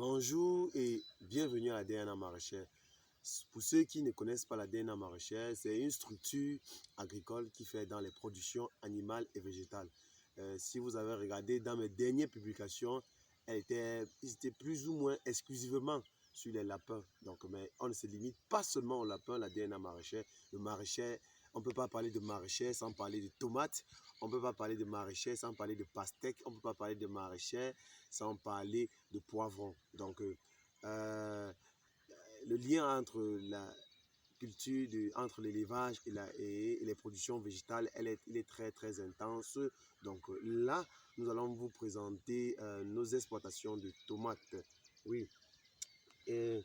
Bonjour et bienvenue à DNA Maraîcher. Pour ceux qui ne connaissent pas la DNA Maraîcher, c'est une structure agricole qui fait dans les productions animales et végétales. Si vous avez regardé dans mes dernières publications, ils étaient plus ou moins exclusivement sur les lapins. Donc, mais on ne se limite pas seulement aux lapins, la DNA Maraîcher. Le maraîcher, on ne peut pas parler de maraîcher sans parler de tomates. On ne peut pas parler de maraîcher sans parler de pastèques. On ne peut pas parler de maraîcher sans parler de poivrons. Donc, le lien entre la culture, entre l'élevage et les productions végétales, il est très très intense. Donc là, nous allons vous présenter nos exploitations de tomates. Oui, et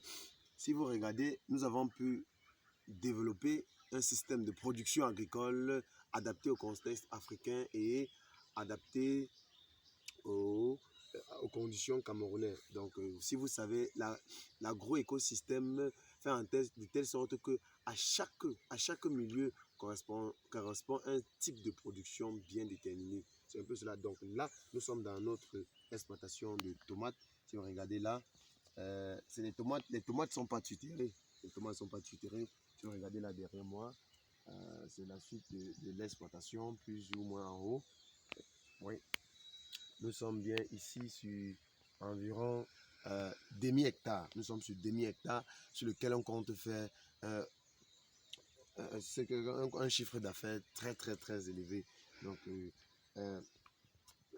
si vous regardez, nous avons pu développer un système de production agricole adapté au contexte africain et adapté aux, aux conditions camerounaises. Donc, si vous savez, l'agroécosystème fait de telle sorte que à chaque milieu correspond un type de production bien déterminé. C'est un peu cela. Donc là, nous sommes dans notre exploitation de tomates. Si vous regardez là, c'est les tomates. Les tomates ne sont pas tutorées. Les tomates ne sont pas tutorées. Si vous regardez là derrière moi, c'est la suite de l'exploitation, plus ou moins en haut. Oui. Nous sommes bien ici sur environ demi-hectare. Nous sommes sur demi-hectare sur lequel on compte faire un chiffre d'affaires très très très élevé. Donc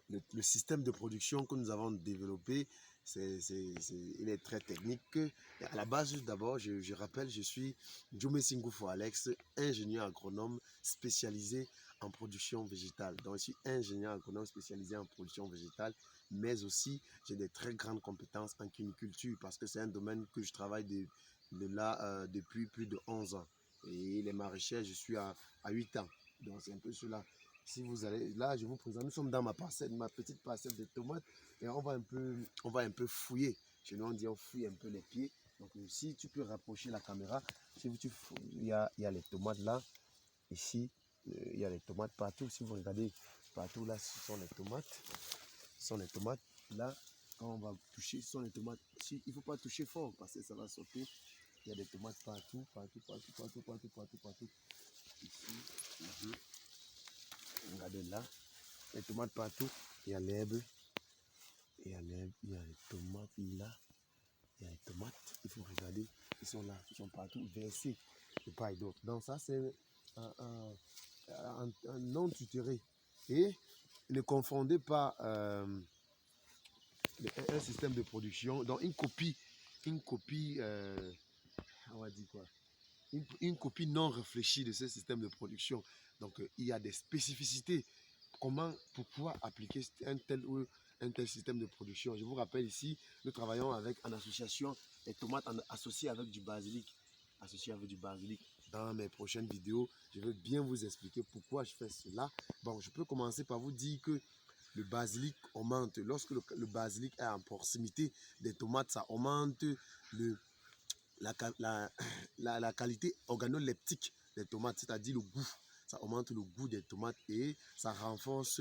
le système de production que nous avons développé, il est très technique. Et à la base, d'abord, je rappelle, je suis Djome Singoufo Alex, ingénieur agronome spécialisé en production végétale. Donc, je suis ingénieur agronome spécialisé en production végétale, mais aussi j'ai des très grandes compétences en chimiculture parce que c'est un domaine que je travaille depuis plus de 11 ans. Et les maraîchers, je suis à 8 ans. Donc, c'est un peu cela. Si vous allez, là, je vous présente, nous sommes dans ma petite parcelle de tomates et on va un peu fouiller. Chez nous, on dit on fouille un peu les pieds. Donc, si tu peux rapprocher la caméra, il y a les tomates là, ici, il y a les tomates partout. Si vous regardez partout là, ce sont les tomates. Ce sont les tomates. Là, quand on va toucher, ce sont les tomates. Il ne faut pas toucher fort parce que ça va sauter. Il y a des tomates partout, partout, partout, partout, partout, partout, partout. Ici, regardez là, les tomates partout, il y a l'herbe, il y a les tomates là, il y a les tomates, il faut regarder, ils sont là, ils sont partout versés de part et d'autre. Donc ça c'est un non tutoré. Et ne confondez pas un système de production, donc une copie on va dire quoi, une copie non réfléchie de ce système de production. Donc il y a des spécificités. Comment, pourquoi appliquer un tel système de production? Je vous rappelle ici, nous travaillons en association les tomates associées avec du basilic. Dans mes prochaines vidéos, je vais bien vous expliquer pourquoi je fais cela. Bon, je peux commencer par vous dire que le basilic augmente. Lorsque le basilic est en proximité des tomates, ça augmente la qualité organoleptique des tomates, c'est-à-dire le goût. Ça augmente le goût des tomates et ça renforce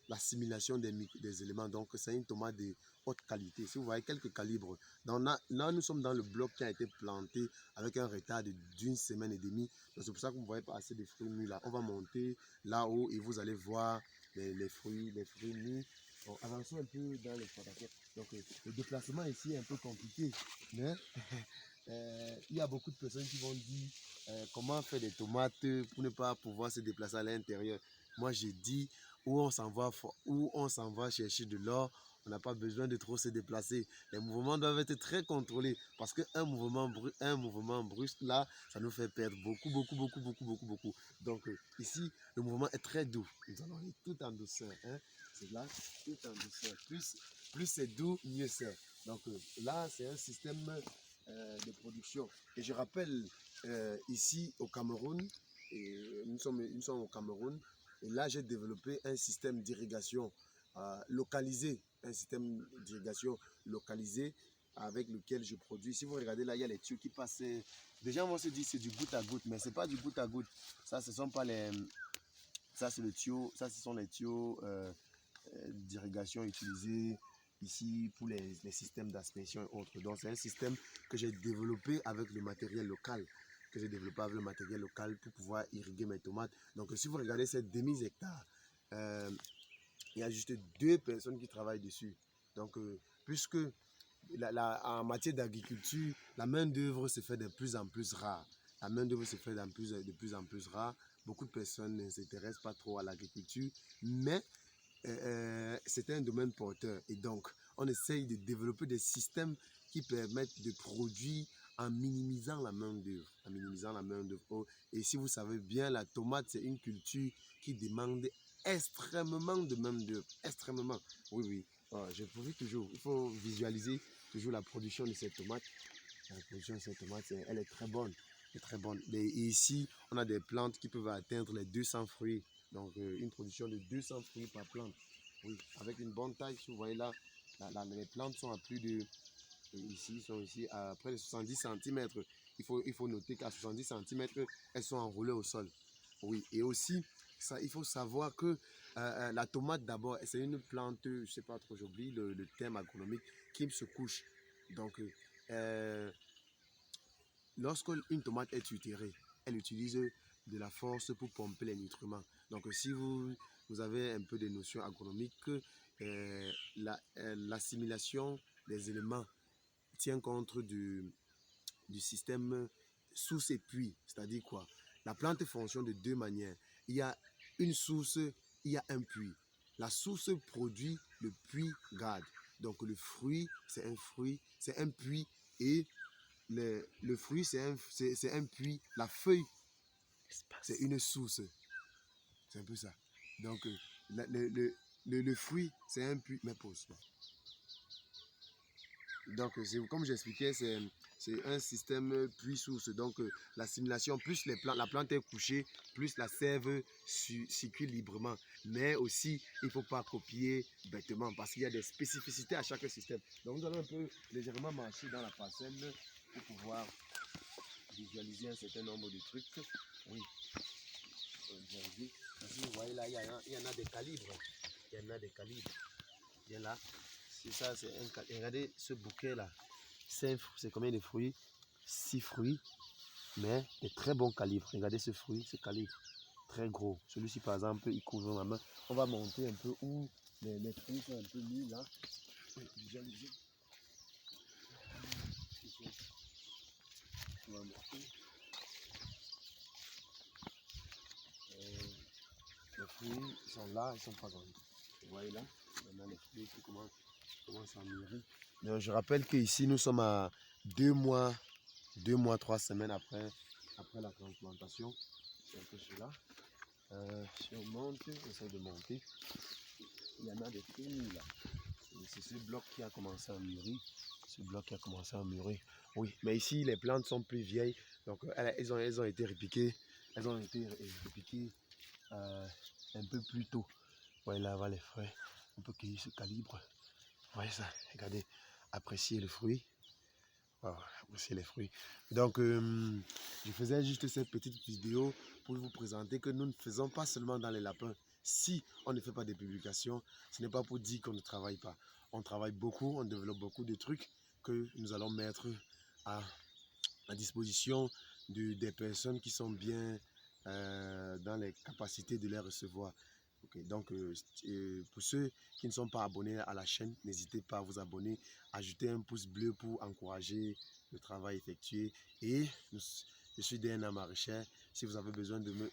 l'assimilation des éléments. Donc, c'est une tomate de haute qualité. Si vous voyez quelques calibres, là, nous sommes dans le bloc qui a été planté avec un retard d'une semaine et demie. C'est pour ça que vous ne voyez pas assez de fruits mûrs là. On va monter là-haut et vous allez voir les fruits mûrs. Bon, avançons un peu dans l'exploitation. Donc, le déplacement ici est un peu compliqué. Mais il y a beaucoup de personnes qui vont dire comment faire des tomates pour ne pas pouvoir se déplacer à l'intérieur. Moi, j'ai dit où on s'en va chercher de l'or, on n'a pas besoin de trop se déplacer. Les mouvements doivent être très contrôlés parce qu'un mouvement brusque, là, ça nous fait perdre beaucoup, beaucoup, beaucoup, beaucoup, beaucoup, beaucoup. Donc, ici, le mouvement est très doux. Nous allons aller tout en douceur. Hein. C'est là, tout en douceur. Plus c'est doux, mieux c'est. Donc, là, c'est un système de production. Et je rappelle, ici au Cameroun, nous sommes au Cameroun, et là j'ai développé un système d'irrigation localisé, avec lequel je produis. Si vous regardez là, il y a les tuyaux qui passent. Déjà, on se dit c'est du goutte à goutte, mais c'est pas du goutte à goutte. Ça, ce sont pas les. Ça, c'est le tuyau. Ça, ce sont les tuyaux d'irrigation utilisés ici pour les systèmes d'aspersion et autres. Donc c'est un système que j'ai développé avec le matériel local. Pour pouvoir irriguer mes tomates. Donc si vous regardez cette demi-hectare, il y a juste 2 personnes qui travaillent dessus. Donc puisque en matière d'agriculture, la main-d'œuvre se fait de plus en plus rare. Beaucoup de personnes ne s'intéressent pas trop à l'agriculture, mais c'est un domaine porteur. Et donc, on essaye de développer des systèmes qui permettent de produire en minimisant la main-d'œuvre. Et si vous savez bien, la tomate, c'est une culture qui demande extrêmement de main-d'œuvre. Extrêmement. Oui, oui. Je profite toujours. Il faut visualiser toujours la production de cette tomate. La production de cette tomate, elle est très bonne. Et ici, on a des plantes qui peuvent atteindre les 200 fruits. Donc, une production de 200 fruits par plante. Oui, avec une bonne taille. Si vous voyez là, les plantes sont à plus de... sont ici à près de 70 cm. Il faut noter qu'à 70 cm, elles sont enroulées au sol. Oui, et aussi, il faut savoir que la tomate d'abord, c'est une plante, je ne sais pas trop, j'oublie le terme agronomique, qui se couche. Donc, lorsque une tomate est tutorée, elle utilise de la force pour pomper les nutriments. Donc, si vous avez un peu de notions agronomiques, l'assimilation des éléments tient compte du système source et puits. C'est-à-dire quoi? La plante fonctionne de 2 manières. Il y a une source, il y a un puits. La source produit, le puits garde. Donc le fruit, c'est un puits et le fruit, c'est un puits. La feuille, c'est une source. C'est un peu ça. Donc le fruit, c'est un puits. Mais pause. Donc, comme j'expliquais, c'est un système puits-source. Donc, l'assimilation, plus la plante est couchée, plus la sève circule librement. Mais aussi, il ne faut pas copier bêtement parce qu'il y a des spécificités à chaque système. Donc, nous allons un peu légèrement marcher dans la parcelle pour pouvoir visualiser un certain nombre de trucs. Oui, visualiser. Ici, vous voyez là, il y en a des calibres. Bien là. C'est ça, c'est un calibre. Regardez ce bouquet-là. C'est combien de fruits? 6 fruits, mais de très bon calibre. Regardez ce fruit, ce calibre. Très gros. Celui-ci, par exemple, il couvre ma main. On va monter un peu où les fruits sont un peu mis là. Visualisez. On va monter. Les fruits sont là, ils sont pas grands. Vous voyez là, on a les fruits qui commencent à mûrir. Donc, je rappelle qu'ici, nous sommes à 2 mois, 3 semaines après la transplantation. C'est un peu cela. Si on monte, on essaie de monter. Il y en a des fruits là. C'est ce bloc qui a commencé à mûrir. Oui, mais ici, les plantes sont plus vieilles. Donc, elles ont été repiquées. Un peu plus tôt. Voilà, là, va les frais. On peut cueillir ce calibre. Vous voyez ça? Regardez. Appréciez le fruit. Wow, appréciez les fruits. Donc, je faisais juste cette petite vidéo pour vous présenter que nous ne faisons pas seulement dans les lapins. Si on ne fait pas de publications, ce n'est pas pour dire qu'on ne travaille pas. On travaille beaucoup, on développe beaucoup de trucs que nous allons mettre à disposition des personnes qui sont bien dans les capacités de les recevoir. Okay, donc, pour ceux qui ne sont pas abonnés à la chaîne, n'hésitez pas à vous abonner, ajouter un pouce bleu pour encourager le travail effectué. Et je suis DNA Maraîcher. Si vous avez besoin de me